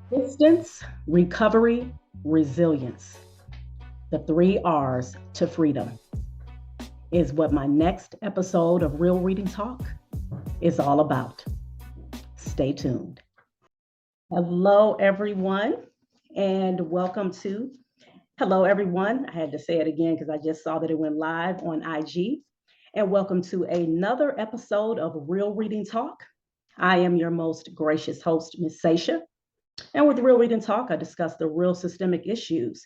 Distance, recovery, resilience. The three R's to freedom is what my next episode of Real Reading Talk is all about. Stay tuned. Hello, everyone, and welcome to Hello, everyone. I had to say it again because I just saw that it went live on IG. And welcome to another episode of Real Reading Talk. I am your most gracious host, Miss Sasha. And with Real Reading Talk, I discuss the real systemic issues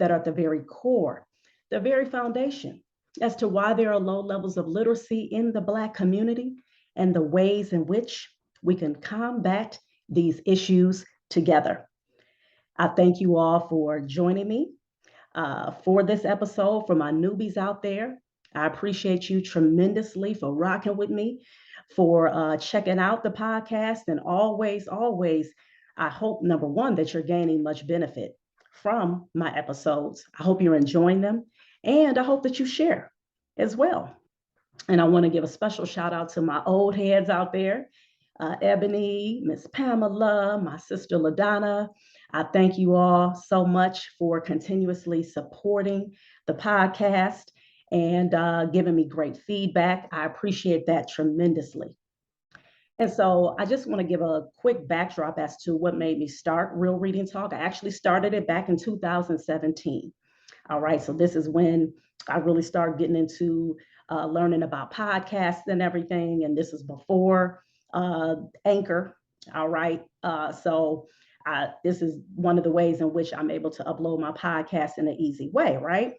that are at the very core, the very foundation as to why there are low levels of literacy in the Black community and the ways in which we can combat these issues together. I thank you all for joining me for this episode. For my newbies out there, I appreciate you tremendously for rocking with me, for checking out the podcast, and always, I hope, number one, that you're gaining much benefit from my episodes. I hope you're enjoying them, and I hope that you share as well. And I want to give a special shout out to my old heads out there, Ebony, Miss Pamela, my sister LaDonna. I thank you all so much for continuously supporting the podcast and giving me great feedback. I appreciate that tremendously. And so I just want to give a quick backdrop as to what made me start Real Reading Talk. I actually started it back in 2017. All right, so this is when I really started getting into learning about podcasts and everything. And this is before Anchor. All right, this is one of the ways in which I'm able to upload my podcast in an easy way, right?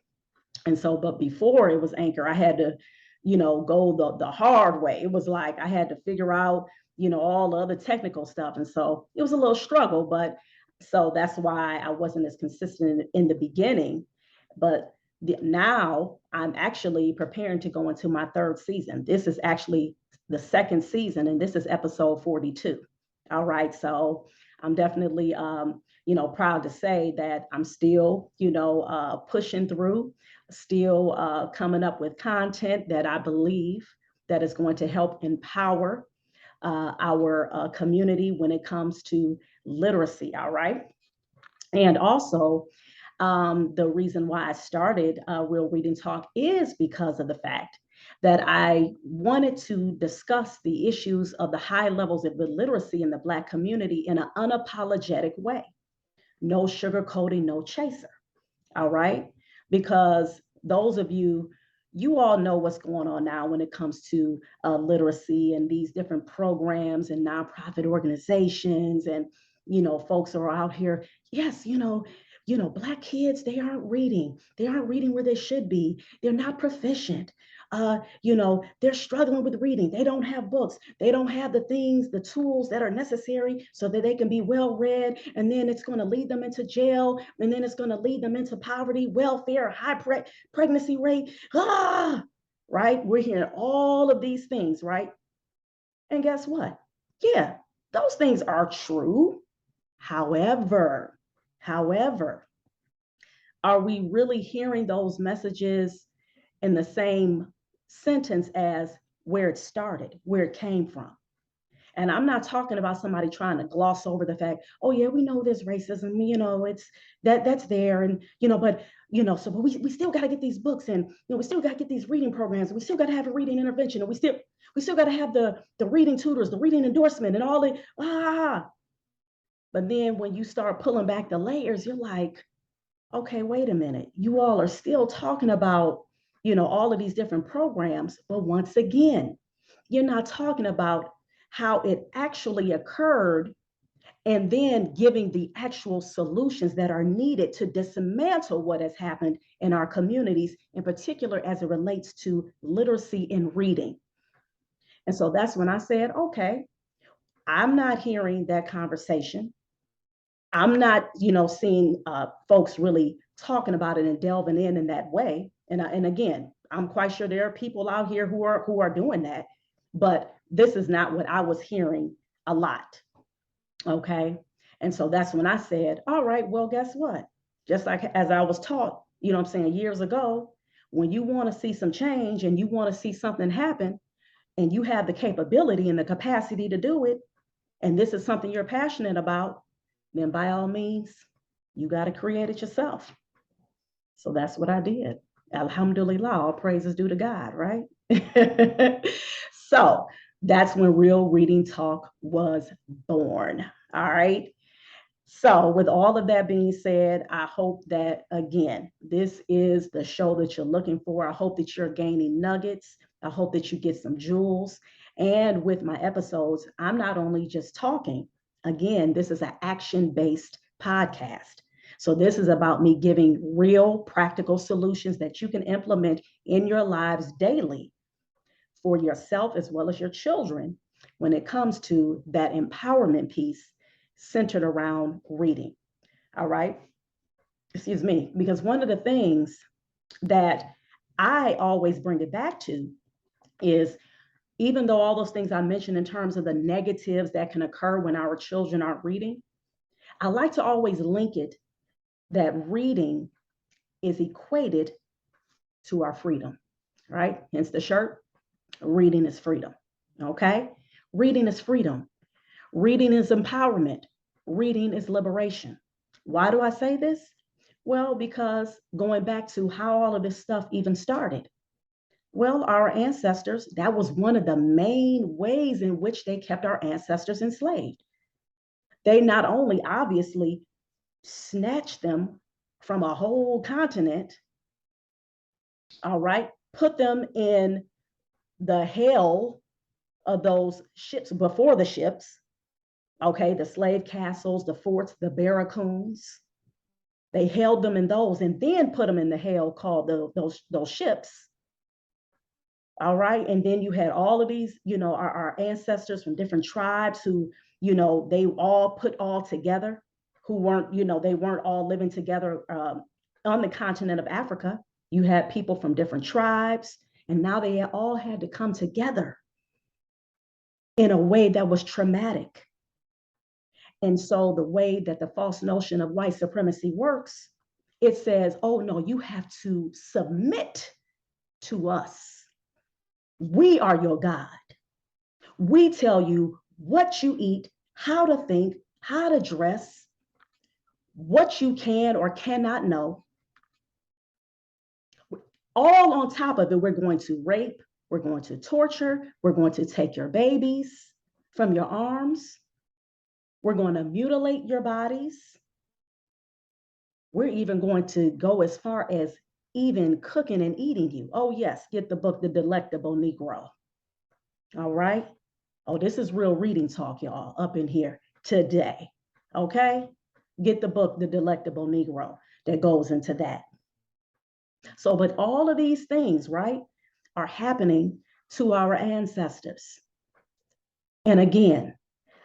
And so, but before it was Anchor, I had to, go the hard way. It was like I had to figure out, all the other technical stuff. And so it was a little struggle, but so that's why I wasn't as consistent in the beginning. But now I'm actually preparing to go into my third season. This is actually the second season, and this is episode 42. All right. So I'm definitely, proud to say that I'm still, pushing through, still coming up with content that I believe that is going to help empower our community when it comes to literacy. All right. And also, the reason why I started Real Reading Talk is because of the fact that I wanted to discuss the issues of the high levels of illiteracy in the Black community in an unapologetic way. No sugarcoating, no chaser. All right. Because those of you, you all know what's going on now when it comes to literacy and these different programs and nonprofit organizations. And, folks are out here. Yes, Black kids, they aren't reading where they should be, they're not proficient, they're struggling with reading, they don't have books, they don't have the things, the tools that are necessary so that they can be well read, and then it's going to lead them into jail, and then it's going to lead them into poverty, welfare, high pregnancy rate, right? We're hearing all of these things, right? And guess what? Yeah, those things are true. However, are we really hearing those messages in the same sentence as where it started, where it came from? And I'm not talking about somebody trying to gloss over the fact, oh yeah, we know there's racism, it's that's there. And but we still got to get these books, and we still got to get these reading programs, and we still got to have a reading intervention, and we still got to have the reading tutors, the reading endorsement, and all the but then when you start pulling back the layers, you're like, okay, wait a minute. You all are still talking about, all of these different programs, but once again, you're not talking about how it actually occurred and then giving the actual solutions that are needed to dismantle what has happened in our communities, in particular as it relates to literacy in reading. And so that's when I said, okay, I'm not hearing that conversation. I'm not, seeing folks really talking about it and delving in that way. And again, I'm quite sure there are people out here who are doing that, but this is not what I was hearing a lot. Okay, and so that's when I said, all right, well, guess what? Just like as I was taught, I'm saying, years ago, when you want to see some change and you want to see something happen, and you have the capability and the capacity to do it, and this is something you're passionate about, then by all means, you got to create it yourself. So that's what I did. Alhamdulillah, all praises due to God, right? So that's when Real Reading Talk was born. All right. So, with all of that being said, I hope that, again, this is the show that you're looking for. I hope that you're gaining nuggets. I hope that you get some jewels. And with my episodes, I'm not only just talking, again, this is an action based podcast. So, this is about me giving real practical solutions that you can implement in your lives daily for yourself as well as your children when it comes to that empowerment piece centered around reading. All right. Excuse me. Because one of the things that I always bring it back to is, even though all those things I mentioned in terms of the negatives that can occur when our children aren't reading, I like to always link it that reading is equated to our freedom, right? Hence the shirt, reading is freedom. Okay. Reading is freedom. Reading is empowerment. Reading is liberation. Why do I say this? Well, because going back to how all of this stuff even started. Well, our ancestors, that was one of the main ways in which they kept our ancestors enslaved. They not only obviously snatched them from a whole continent, all right, put them in the hell of those ships before the ships, okay, the slave castles, the forts, the barracoons. They held them in those and then put them in the hell called those ships. All right. And then you had all of these, our ancestors from different tribes who, they all put all together, who weren't, they weren't all living together on the continent of Africa. You had people from different tribes, and now they all had to come together in a way that was traumatic. And so the way that the false notion of white supremacy works, it says, oh, no, you have to submit to us. We are your God. We tell you what you eat, how to think, how to dress, what you can or cannot know. All on top of it, we're going to rape, we're going to torture, we're going to take your babies from your arms, we're going to mutilate your bodies. We're even going to go as far as even cooking and eating you. Oh, yes, get the book, The Delectable Negro. All right. Oh, this is real reading talk, y'all, up in here today. Okay. Get the book, The Delectable Negro, that goes into that. So, but all of these things, right, are happening to our ancestors. And again,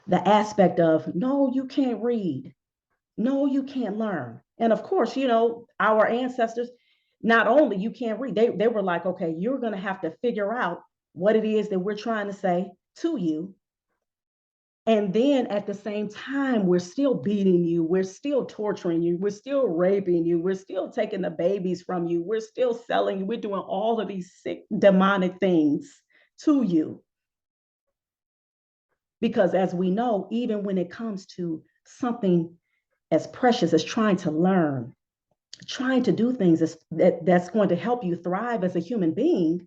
the aspect of, no, you can't read. No, you can't learn. And of course, our ancestors, not only you can't read, they were like, okay, you're going to have to figure out what it is that we're trying to say to you. And then at the same time, we're still beating you. We're still torturing you. We're still raping you. We're still taking the babies from you. We're still selling you. We're doing all of these sick, demonic things to you. Because as we know, even when it comes to something as precious as trying to learn, trying to do things that's going to help you thrive as a human being,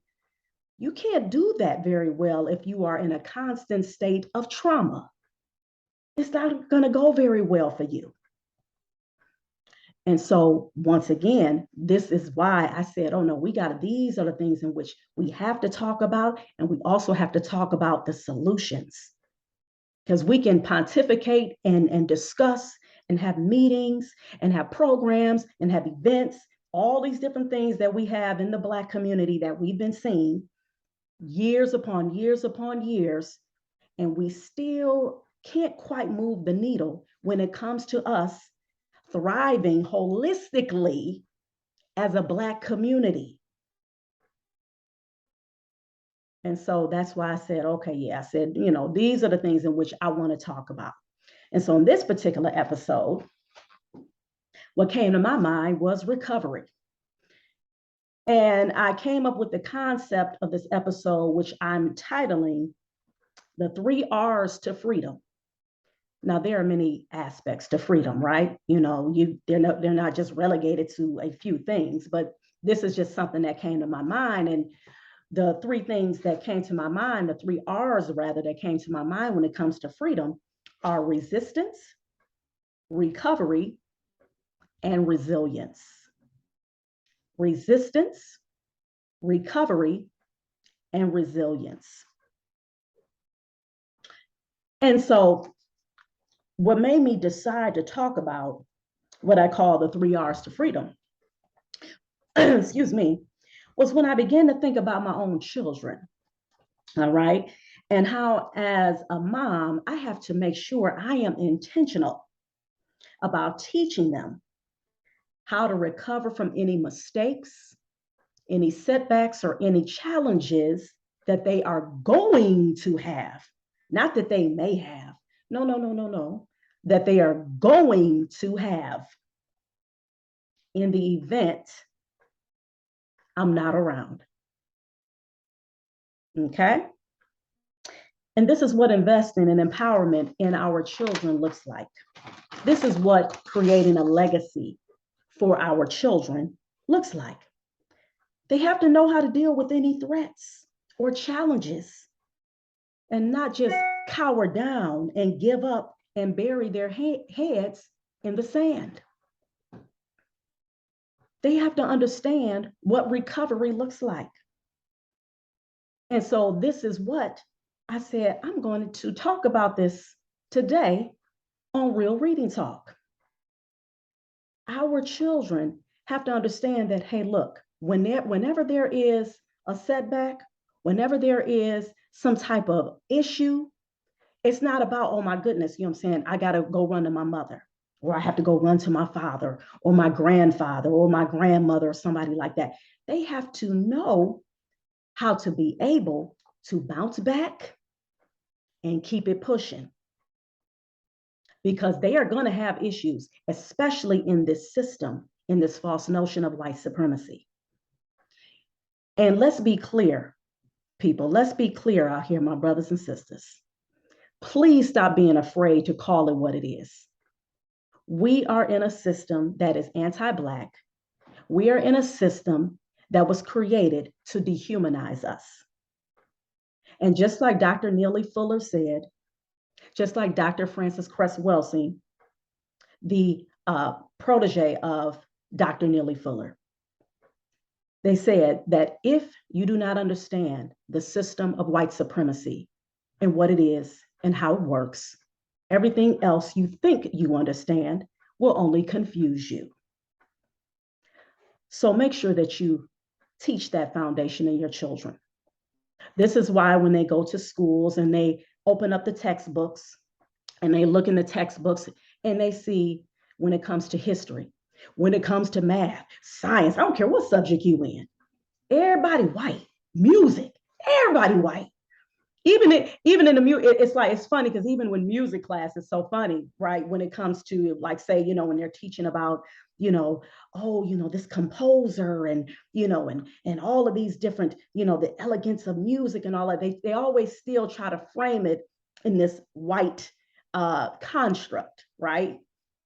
you can't do that very well if you are in a constant state of trauma. It's not going to go very well for you. And so, once again, this is why I said, oh no, these are the things in which we have to talk about. And we also have to talk about the solutions. Because we can pontificate and discuss and have meetings and have programs and have events, all these different things that we have in the Black community that we've been seeing years upon years upon years, and we still can't quite move the needle when it comes to us thriving holistically as a Black community. And so that's why I said, okay, yeah, I said, these are the things in which I want to talk about. And so in this particular episode, what came to my mind was recovery. And I came up with the concept of this episode, which I'm titling The 3 R's to Freedom. Now there are many aspects to freedom, right? They're not just relegated to a few things, but this is just something that came to my mind. And the three things that came to my mind, the three R's rather, that came to my mind when it comes to freedom are resistance, recovery, and resilience. Resistance, recovery, and resilience. And so, what made me decide to talk about what I call the three R's to freedom, excuse me, was when I began to think about my own children. All right. And how, as a mom, I have to make sure I am intentional about teaching them how to recover from any mistakes, any setbacks, or any challenges that they are going to have. Not that they may have. No, no, no, no, no. That they are going to have in the event I'm not around. Okay? And this is what investing and empowerment in our children looks like. This is what creating a legacy for our children looks like. They have to know how to deal with any threats or challenges and not just cower down and give up and bury their heads in the sand. They have to understand what recovery looks like. And so this is what I said, I'm going to talk about this today on Real Reading Talk. Our children have to understand that, hey, look, whenever there is a setback, whenever there is some type of issue, it's not about, oh my goodness, you know what I'm saying? I got to go run to my mother, or I have to go run to my father, or my grandfather, or my grandmother, or somebody like that. They have to know how to be able to bounce back and keep it pushing, because they are going to have issues, especially in this system, in this false notion of white supremacy. And let's be clear, people, let's be clear out here, my brothers and sisters. Please stop being afraid to call it what it is. We are in a system that is anti-Black. We are in a system that was created to dehumanize us. And just like Dr. Neely Fuller said, just like Dr. Frances Cress Welsing, the protege of Dr. Neely Fuller, they said that if you do not understand the system of white supremacy and what it is and how it works, everything else you think you understand will only confuse you. So make sure that you teach that foundation in your children. This is why when they go to schools and they open up the textbooks and they look in the textbooks and they see, when it comes to history, when it comes to math, science, I don't care what subject you in, everybody white, music, everybody white. Even in the music, it's funny because even when music class is so funny, right? When it comes to, like, say, when they're teaching about, this composer and, and all of these different, the elegance of music and all that, they always still try to frame it in this white construct, right?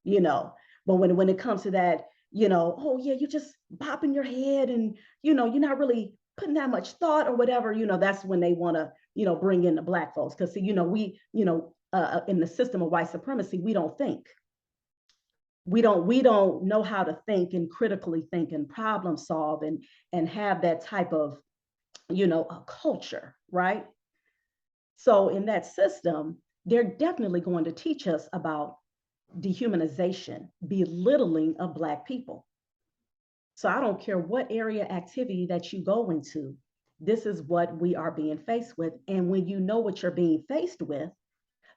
But when it comes to that, oh yeah, you're just bopping your head and, you're not really putting that much thought or whatever, that's when they want to, bring in the Black folks. Because, we, in the system of white supremacy, we don't think. We don't know how to think and critically think and problem solve and have that type of, a culture, right? So in that system, they're definitely going to teach us about dehumanization, belittling of Black people. So I don't care what area activity that you go into, this is what we are being faced with. And when you know what you're being faced with,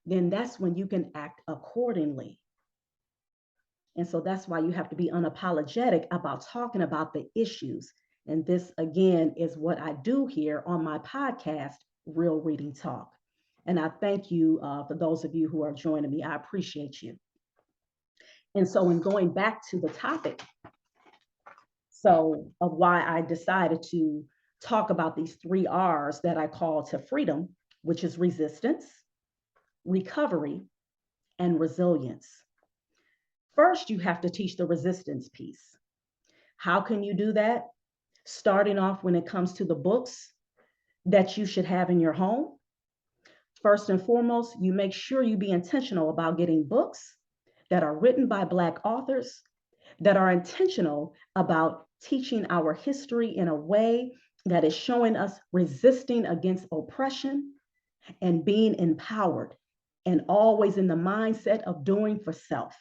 then that's when you can act accordingly. And so that's why you have to be unapologetic about talking about the issues. And this, again, is what I do here on my podcast, Real Reading Talk. And I thank you for those of you who are joining me. I appreciate you. And so in going back to the topic, so of why I decided to talk about these three R's that I call to freedom, which is resistance, recovery, and resilience. First, you have to teach the resistance piece. How can you do that? Starting off when it comes to the books that you should have in your home. First and foremost, you make sure you be intentional about getting books that are written by Black authors, that are intentional about teaching our history in a way that is showing us resisting against oppression and being empowered, and always in the mindset of doing for self.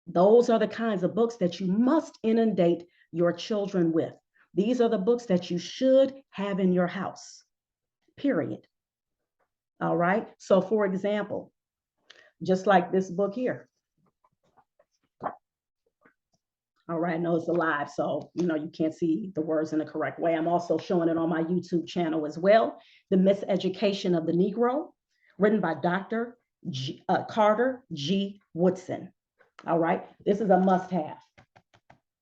Those are the kinds of books that you must inundate your children with. These are the books that you should have in your house, period. All right. So, for example, just like this book here. All right, I know it's alive, so you can't see the words in the correct way. I'm also showing it on my YouTube channel as well. The Miseducation of the Negro, written by Dr. Carter G. Woodson. All right, this is a must-have.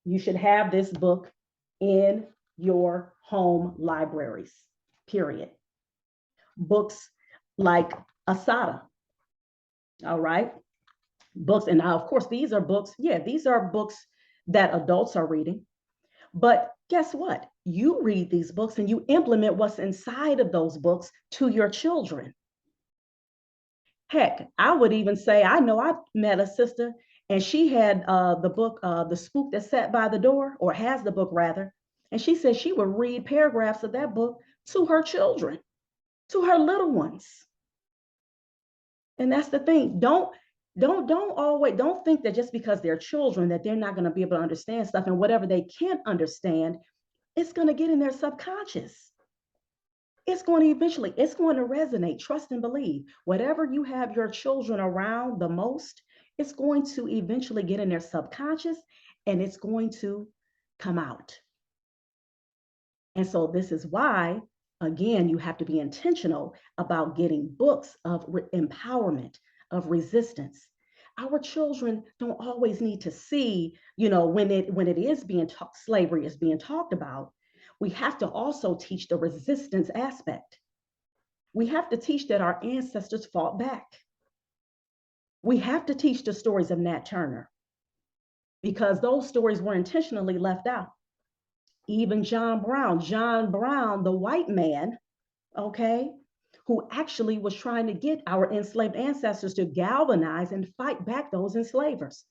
You should have this book in your home libraries, period. Books like Asada. All right, books, and now of course these are books. Yeah, these are books that adults are reading. But guess what? You read these books and you implement what's inside of those books to your children. Heck, I would even say, I know I met a sister and she had the book, The Spook That Sat by the Door, or has the book rather. And she said she would read paragraphs of that book to her children, to her little ones. And that's the thing. Don't think that just because they're children that they're not going to be able to understand stuff, and whatever they can't understand, it's going to get in their subconscious. It's going to resonate. Trust and believe. Whatever you have your children around the most, it's going to eventually get in their subconscious and it's going to come out. And so this is why, again, you have to be intentional about getting books of empowerment, of resistance. Our children don't always need to see, when it is being taught, slavery is being talked about. We have to also teach the resistance aspect. We have to teach that our ancestors fought back. We have to teach the stories of Nat Turner, because those stories were intentionally left out. Even John Brown, the white man, okay, who actually was trying to get our enslaved ancestors to galvanize and fight back those enslavers.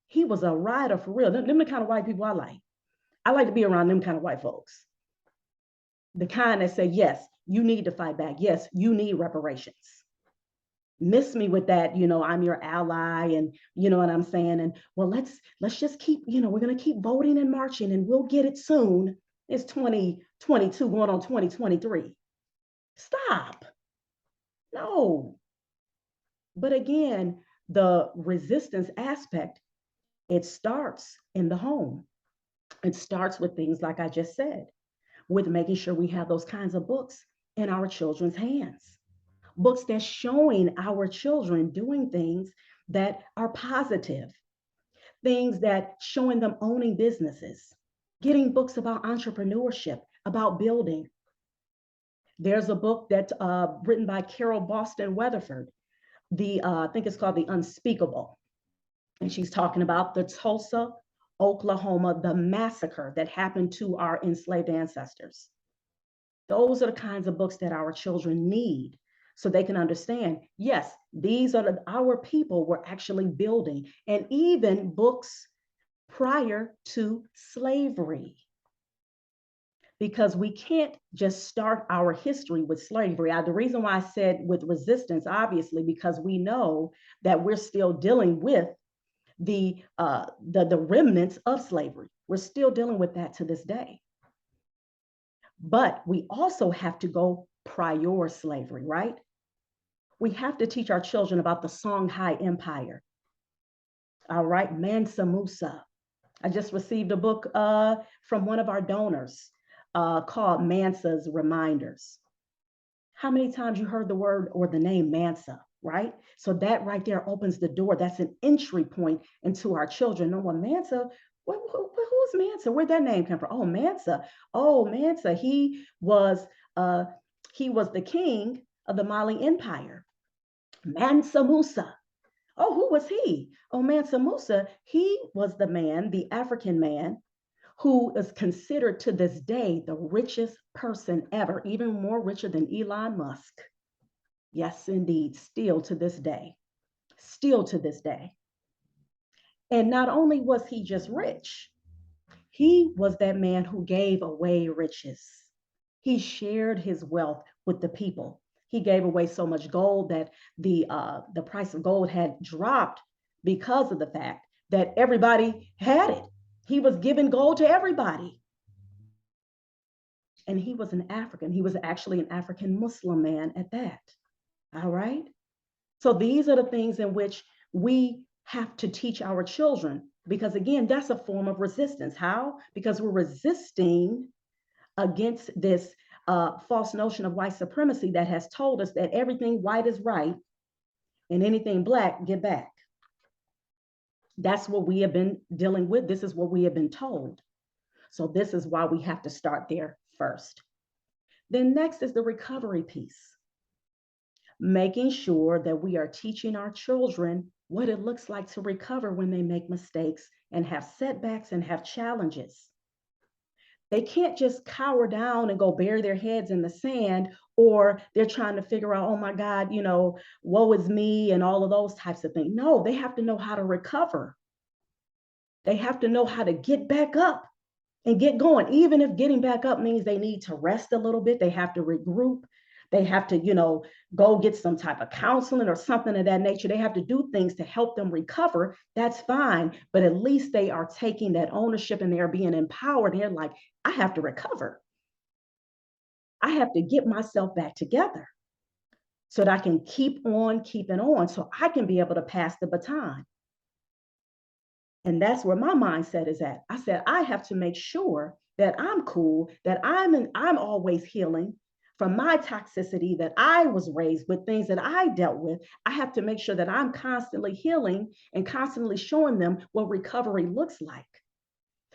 He was a rider for real. Them the kind of white people I like. I like to be around them kind of white folks. The kind that say, yes, you need to fight back. Yes, you need reparations. Miss me with that, I'm your ally, and you know what I'm saying? And well, let's just keep, we're gonna keep voting and marching and we'll get it soon. It's 2022 going on 2023. Stop. No. But again, the resistance aspect, it starts in the home. It starts with things like I just said, with making sure we have those kinds of books in our children's hands. Books that's showing our children doing things that are positive, things that showing them owning businesses, getting books about entrepreneurship, about building. There's a book that's written by Carol Boston Weatherford, I think it's called The Unspeakable. And she's talking about the Tulsa, Oklahoma, the massacre that happened to our enslaved ancestors. Those are the kinds of books that our children need so they can understand, yes, these are our people were actually building, and even books prior to slavery. Because we can't just start our history with slavery. The reason why I said with resistance, obviously, because we know that we're still dealing with the remnants of slavery. We're still dealing with that to this day. But we also have to go prior slavery, right? We have to teach our children about the Songhai Empire. All right, Mansa Musa. I just received a book from one of our donors called Mansa's Reminders. How many times you heard the word or the name Mansa, right? So that right there opens the door. That's an entry point into our children. No one, Mansa, who's Mansa? Where'd that name come from? Oh, Mansa. Oh, Mansa. He was the king of the Mali Empire. Mansa Musa. Oh, who was he? Oh, Mansa Musa, he was the man, the African man, who is considered to this day the richest person ever, even more richer than Elon Musk. Yes, indeed, still to this day. Still to this day. And not only was he just rich, he was that man who gave away riches. He shared his wealth with the people. He gave away so much gold that the price of gold had dropped because of the fact that everybody had it. He was giving gold to everybody. And he was an African. He was actually an African Muslim man at that. All right. So these are the things in which we have to teach our children, because again, that's a form of resistance. How? Because we're resisting against this false notion of white supremacy that has told us that everything white is right and anything black, get back. That's what we have been dealing with. This is what we have been told. So this is why we have to start there first. Then next is the recovery piece, making sure that we are teaching our children what it looks like to recover when they make mistakes and have setbacks and have challenges. They can't just cower down and go bury their heads in the sand, or they're trying to figure out, oh my God, woe is me and all of those types of things. No, they have to know how to recover. They have to know how to get back up and get going. Even if getting back up means they need to rest a little bit, they have to regroup. They have to, go get some type of counseling or something of that nature. They have to do things to help them recover. That's fine. But at least they are taking that ownership and they're being empowered. They're like, I have to recover. I have to get myself back together so that I can keep on keeping on, so I can be able to pass the baton. And that's where my mindset is at. I said, I have to make sure that I'm cool, that I'm always healing from my toxicity that I was raised with, things that I dealt with. I have to make sure that I'm constantly healing and constantly showing them what recovery looks like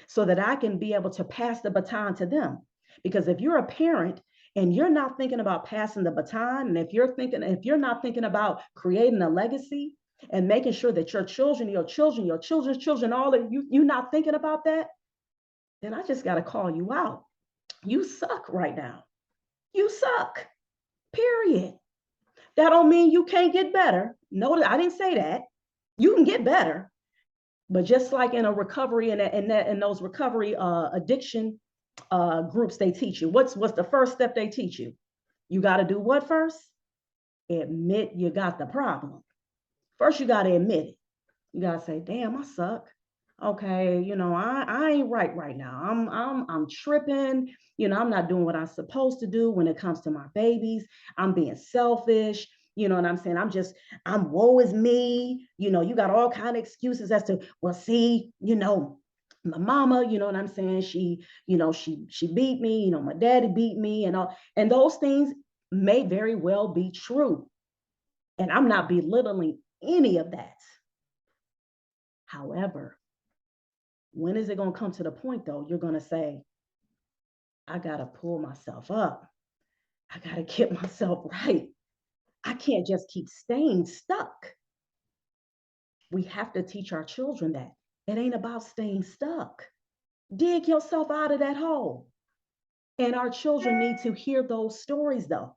so that I can be able to pass the baton to them. Because if you're a parent and you're not thinking about passing the baton, and if you're not thinking about creating a legacy and making sure that your children, your children's children, all of you're not thinking about that, then I just got to call you out. You suck right now. You suck. Period. That don't mean you can't get better. No, I didn't say that. You can get better. But just like in a recovery and those recovery addiction groups, they teach you what's the first step they teach you. You got to do what first? Admit you got the problem. First, you got to admit it. You got to say, "Damn, I suck. Okay, I ain't right now. I'm tripping. I'm not doing what I'm supposed to do when it comes to my babies. I'm being selfish. You know what I'm saying? I'm woe is me. You got all kind of excuses as to, well, see, my mama, you know what I'm saying? She beat me, my daddy beat me and all. And those things may very well be true. And I'm not belittling any of that. However, when is it going to come to the point, though, you're going to say, I got to pull myself up. I got to get myself right. I can't just keep staying stuck. We have to teach our children that it ain't about staying stuck. Dig yourself out of that hole. And our children need to hear those stories, though.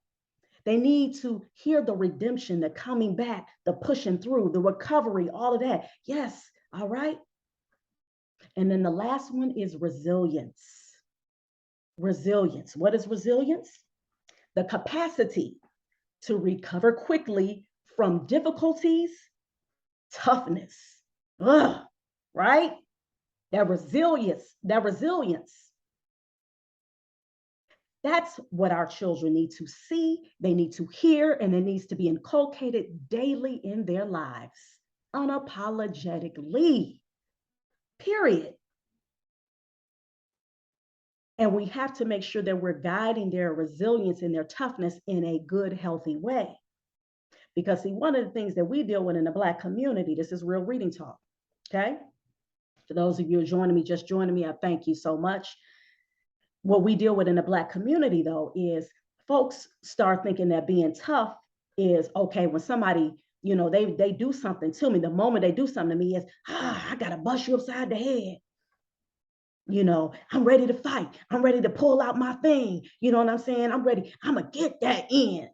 They need to hear the redemption, the coming back, the pushing through, the recovery, all of that. Yes, all right. And then the last one is resilience. Resilience. What is resilience? The capacity to recover quickly from difficulties, toughness. Ugh, right? That resilience. That's what our children need to see, they need to hear, and it needs to be inculcated daily in their lives, unapologetically, period. And we have to make sure that we're guiding their resilience and their toughness in a good, healthy way. Because see, one of the things that we deal with in the Black community, this is Real Reading Talk, okay? For those of you who are just joining me, I thank you so much. What we deal with in the Black community, though, is folks start thinking that being tough is okay when somebody, they do something to me. The moment they do something to me is, I gotta bust you upside the head. I'm ready to fight. I'm ready to pull out my thing. You know what I'm saying? I'm ready. I'm gonna get that in.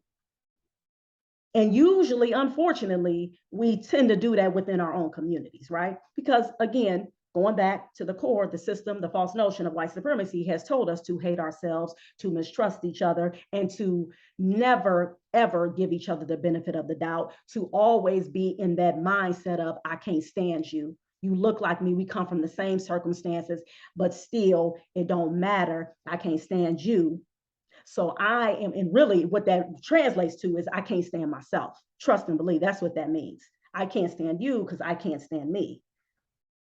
And usually, unfortunately, we tend to do that within our own communities, right? Because again, going back to the core, the system, the false notion of white supremacy has told us to hate ourselves, to mistrust each other, and to never, ever give each other the benefit of the doubt, to always be in that mindset of, I can't stand you. You look like me. We come from the same circumstances, but still, it don't matter. I can't stand you. So I am, and really what that translates to is I can't stand myself. Trust and believe. That's what that means. I can't stand you because I can't stand me.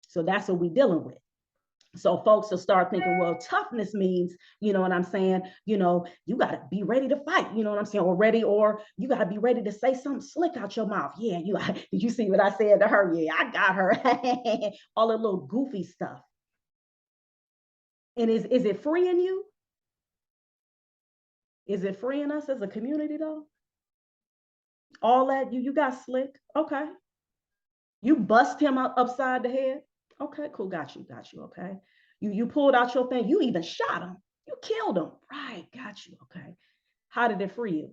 So that's what we're dealing with. So folks will start thinking, well, toughness means, you know what I'm saying? You got to be ready to fight, you know what I'm saying? Or you got to be ready to say something slick out your mouth. Yeah, did you see what I said to her? Yeah, I got her. All the little goofy stuff. And is it freeing you? Is it freeing us as a community though? All that you got slick. Okay. You bust him upside the head. Okay, cool. Got you. Okay. You pulled out your thing. You even shot him. You killed him. Right. Got you. Okay. How did it free you?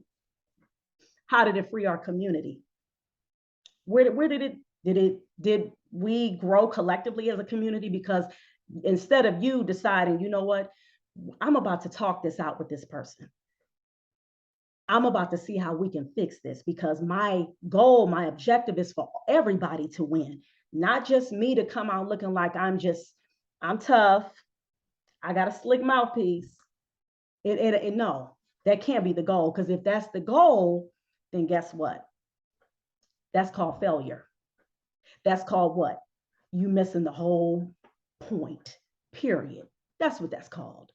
How did it free our community? Where did we grow collectively as a community? Because instead of you deciding, you know what, I'm about to talk this out with this person. I'm about to see how we can fix this, because my goal, my objective is for everybody to win, not just me to come out looking like I'm tough. I got a slick mouthpiece. No, that can't be the goal, because if that's the goal, then guess what? That's called failure. That's called what? You missing the whole point, period. That's what that's called.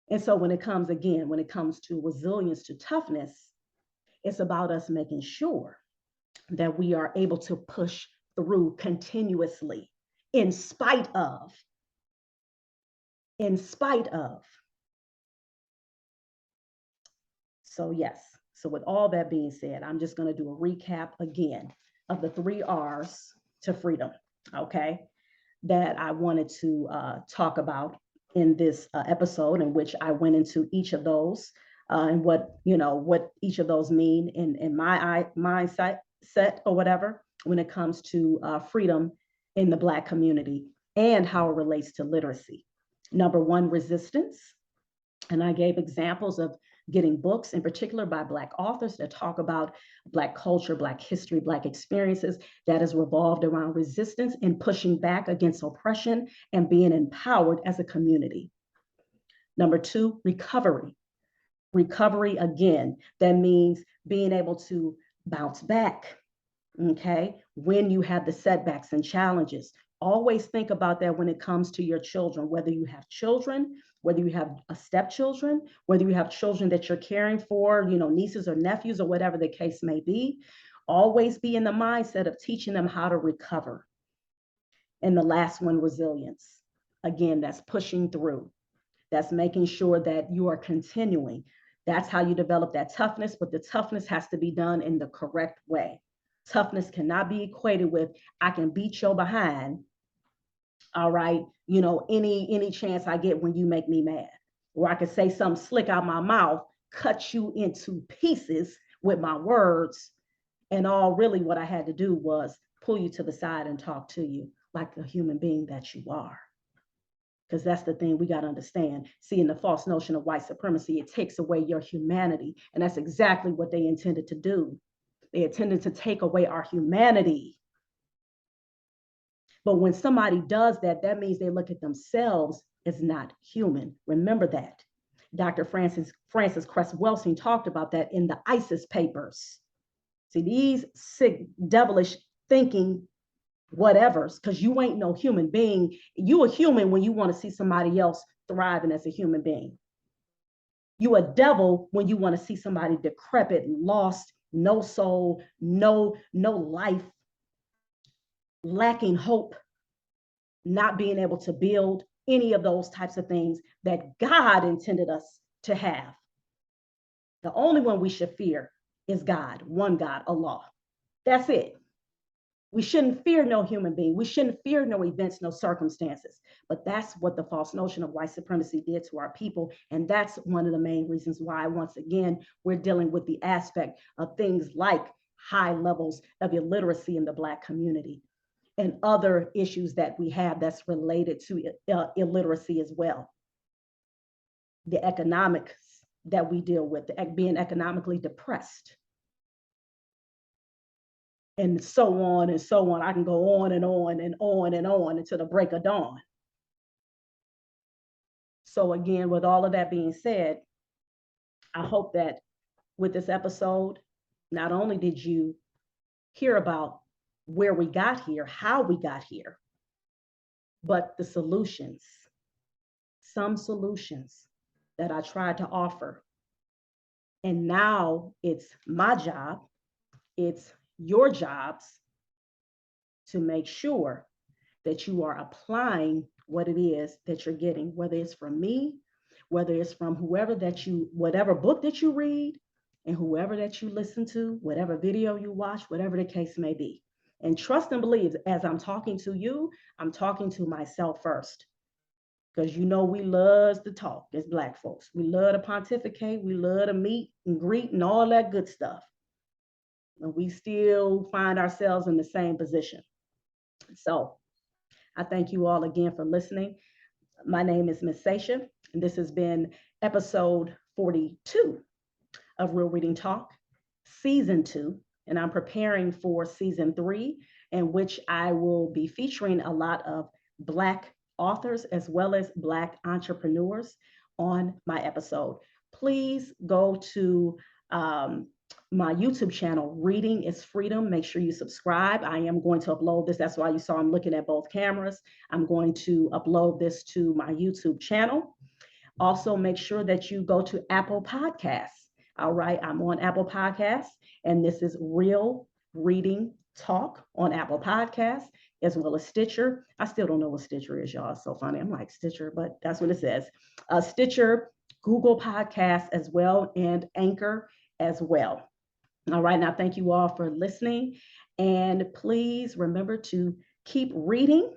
And so when it comes to resilience, to toughness, it's about us making sure that we are able to push through continuously in spite of. So yes, so with all that being said, I'm just going to do a recap again of the 3 R's to freedom, okay, that I wanted to talk about in this episode, in which I went into each of those and what each of those mean in my mindset or whatever, when it comes to freedom in the Black community and how it relates to literacy. Number 1, resistance. And I gave examples of getting books, in particular by Black authors, that talk about Black culture, Black history, Black experiences that is revolved around resistance and pushing back against oppression and being empowered as a community. Number 2, recovery. Recovery, again, that means being able to bounce back, okay, when you have the setbacks and challenges. Always think about that when it comes to your children, whether you have children, whether you have stepchildren, whether you have children that you're caring for, nieces or nephews or whatever the case may be. Always be in the mindset of teaching them how to recover. And the last one, resilience. Again, that's pushing through. That's making sure that you are continuing. That's how you develop that toughness, but the toughness has to be done in the correct way. Toughness cannot be equated with, I can beat your behind, all right, any chance I get when you make me mad. Or I could say something slick out my mouth, cut you into pieces with my words, and all really what I had to do was pull you to the side and talk to you like a human being that you are. Because that's the thing we got to understand. See, in the false notion of white supremacy, it takes away your humanity. And that's exactly what they intended to do. They intended to take away our humanity. But when somebody does that, that means they look at themselves as not human. Remember that. Dr. Francis Cress Welsing talked about that in the ISIS papers. See, these sick, devilish thinking whatevers, because you ain't no human being. You a human when you want to see somebody else thriving as a human being. You a devil when you want to see somebody decrepit, lost, no soul, no life, lacking hope, not being able to build any of those types of things that God intended us to have. The only one we should fear is God, one God, Allah. That's it. We shouldn't fear no human being. We shouldn't fear no events, no circumstances. But that's what the false notion of white supremacy did to our people. And that's one of the main reasons why, once again, we're dealing with the aspect of things like high levels of illiteracy in the Black community and other issues that we have that's related to illiteracy as well. The economics that we deal with, being economically depressed, and so on and so on. I can go on and on and on and on until the break of dawn. So again, with all of that being said, I hope that with this episode, not only did you hear about where we got here, how we got here, but the solutions, some solutions that I tried to offer. And now it's my job, it's your jobs to make sure that you are applying what it is that you're getting, whether it's from me, whether it's from whoever that you, whatever book that you read, and whoever that you listen to, whatever video you watch, whatever the case may be. And trust and believe, as I'm talking to you, I'm talking to myself first. Because you know we love to talk as Black folks. We love to pontificate, we love to meet and greet and all that good stuff. And we still find ourselves in the same position. So I thank you all again for listening. My name is Miss Sasha, and this has been episode 42 of Real Reading Talk, season 2, and I'm preparing for season 3, in which I will be featuring a lot of Black authors as well as Black entrepreneurs on my episode. Please go to my YouTube channel, Reading is Freedom. Make sure you subscribe. I am going to upload this. That's why you saw I'm looking at both cameras. I'm going to upload this to my YouTube channel. Also, make sure that you go to Apple Podcasts. All right, I'm on Apple Podcasts, and this is Real Reading Talk on Apple Podcasts, as well as Stitcher. I still don't know what Stitcher is, y'all. It's so funny. I'm like, Stitcher, but that's what it says. Stitcher, Google Podcasts as well, and Anchor as well. All right, now thank you all for listening. And please remember to keep reading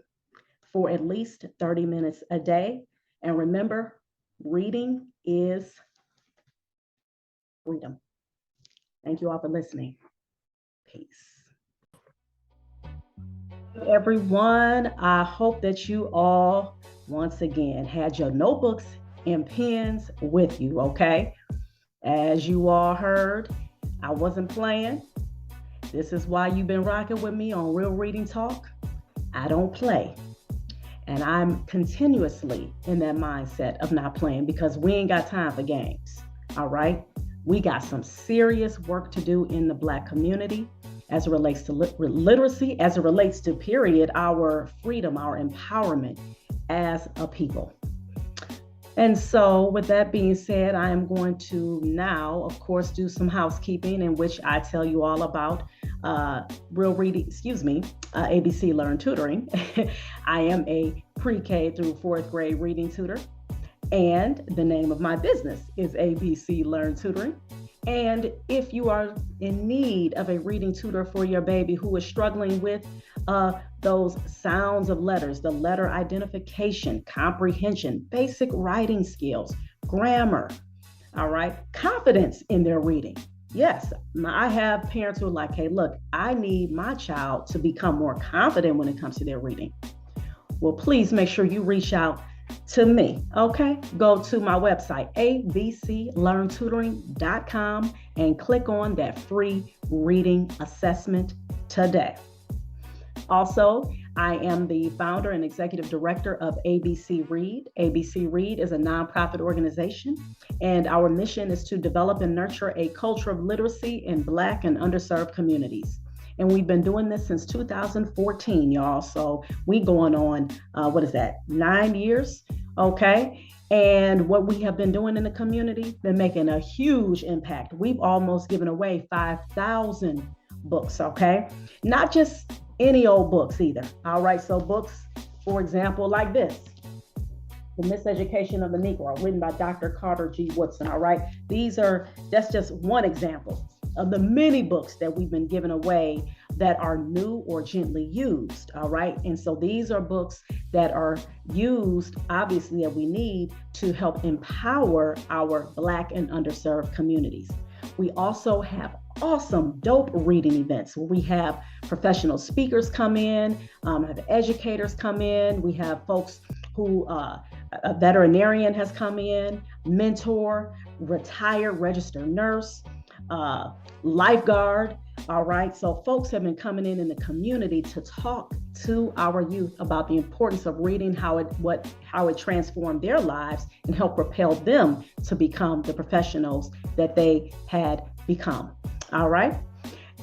for at least 30 minutes a day. And remember, reading is freedom. Thank you all for listening. Peace. Everyone, I hope that you all, once again, had your notebooks and pens with you, okay? As you all heard, I wasn't playing. This is why you've been rocking with me on Real Reading Talk. I don't play. And I'm continuously in that mindset of not playing because we ain't got time for games, all right? We got some serious work to do in the Black community as it relates to literacy, as it relates to, period, our freedom, our empowerment as a people. And so with that being said, I am going to now, of course, do some housekeeping in which I tell you all about ABC Learn Tutoring. I am a pre-K through 4th grade reading tutor. And the name of my business is ABC Learn Tutoring. And if you are in need of a reading tutor for your baby who is struggling with those sounds of letters, the letter identification, comprehension, basic writing skills, grammar, all right, confidence in their reading. Yes, I have parents who are like, hey, look, I need my child to become more confident when it comes to their reading. Well, please make sure you reach out to me, okay? Go to my website, abclearntutoring.com, and click on that free reading assessment today. Also, I am the founder and executive director of ABC Read. ABC Read is a nonprofit organization, and our mission is to develop and nurture a culture of literacy in Black and underserved communities. And we've been doing this since 2014, y'all. So we going on, 9 years, okay? And what we have been doing in the community, been making a huge impact. We've almost given away 5,000 books, okay? Not just any old books either, all right? So books, for example, like this, The Miseducation of the Negro, written by Dr. Carter G. Woodson, all right? That's just one example. of the many books that we've been giving away that are new or gently used. All right. And so these are books that are used, obviously, that we need to help empower our Black and underserved communities. We also have awesome, dope reading events where we have professional speakers come in, have educators come in. We have folks who, a veterinarian has come in, mentor, retired registered nurse, lifeguard. All right. So folks have been coming in the community to talk to our youth about the importance of reading, how it transformed their lives and help propel them to become the professionals that they had become. All right.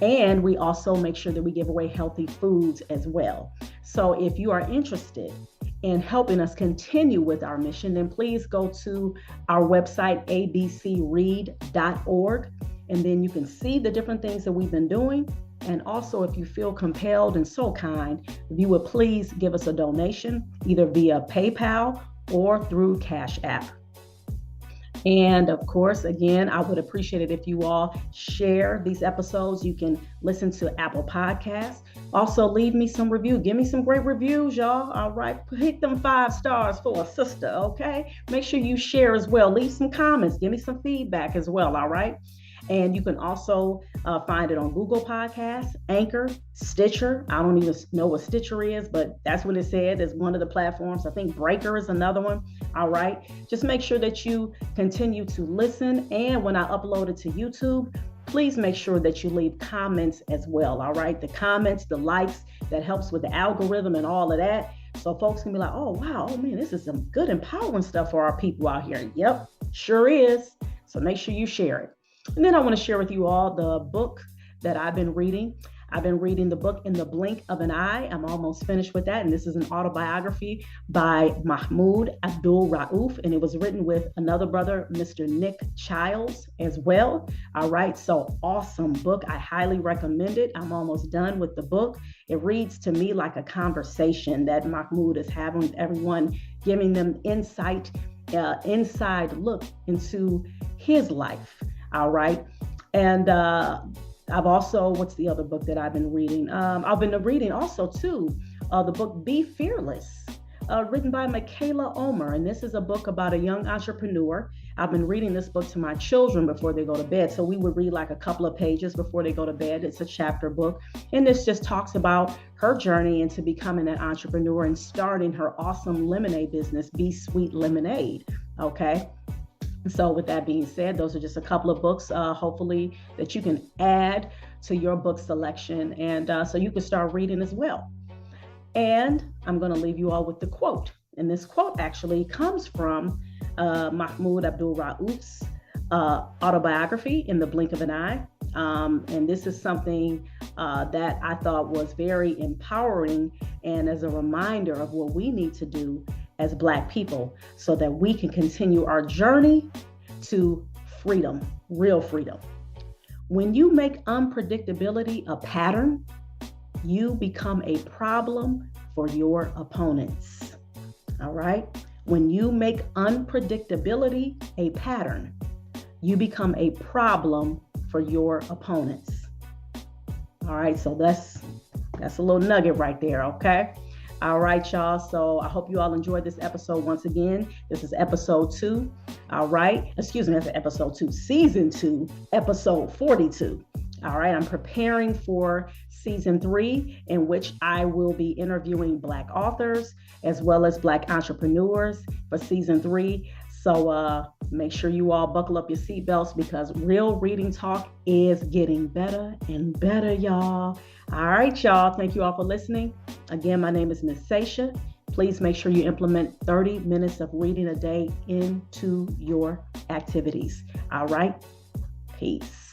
And we also make sure that we give away healthy foods as well. So if you are interested in helping us continue with our mission, then please go to our website, abcread.org. And then you can see the different things that we've been doing. And also, if you feel compelled and so kind, if you would please give us a donation, either via PayPal or through Cash App. And of course, again, I would appreciate it if you all share these episodes. You can listen to Apple Podcasts. Also, leave me some review. Give me some great reviews, y'all. All right. Hit them 5 stars for a sister. Okay. Make sure you share as well. Leave some comments. Give me some feedback as well. All right. And you can also find it on Google Podcasts, Anchor, Stitcher. I don't even know what Stitcher is, but that's what it said is one of the platforms. I think Breaker is another one. All right. Just make sure that you continue to listen. And when I upload it to YouTube, please make sure that you leave comments as well. All right. The comments, the likes, that helps with the algorithm and all of that. So folks can be like, oh, wow, oh man, this is some good empowering stuff for our people out here. Yep, sure is. So make sure you share it. And then I want to share with you all the book that I've been reading. I've been reading the book In the Blink of an Eye. I'm almost finished with that. And this is an autobiography by Mahmoud Abdul-Rauf. And it was written with another brother, Mr. Nick Childs, as well. All right. So awesome book. I highly recommend it. I'm almost done with the book. It reads to me like a conversation that Mahmoud is having with everyone, giving them inside look into his life. All right. And I've also, what's the other book that I've been reading? I've been reading also too, the book Be Fearless, written by Michaela Omer. And this is a book about a young entrepreneur. I've been reading this book to my children before they go to bed. So we would read like a couple of pages before they go to bed. It's a chapter book. And this just talks about her journey into becoming an entrepreneur and starting her awesome lemonade business, Be Sweet Lemonade. Okay. So with that being said, those are just a couple of books, hopefully that you can add to your book selection. And so you can start reading as well. And I'm going to leave you all with the quote. And this quote actually comes from Mahmoud Abdul-Rauf's autobiography, In the Blink of an Eye. And this is something that I thought was very empowering and as a reminder of what we need to do as Black people so that we can continue our journey to freedom, real freedom. When you make unpredictability a pattern, you become a problem for your opponents. All right. When you make unpredictability a pattern, you become a problem for your opponents. All right. So that's a little nugget right there. Okay. All right, y'all. So I hope you all enjoyed this episode once again. This is episode 2. All right. Excuse me, that's episode 2, season 2, episode 42. All right. I'm preparing for season 3, in which I will be interviewing Black authors as well as Black entrepreneurs for season 3. So make sure you all buckle up your seatbelts because Real Reading Talk is getting better and better, y'all. All right, y'all. Thank you all for listening. Again, my name is Miss Seisha. Please make sure you implement 30 minutes of reading a day into your activities. All right. Peace.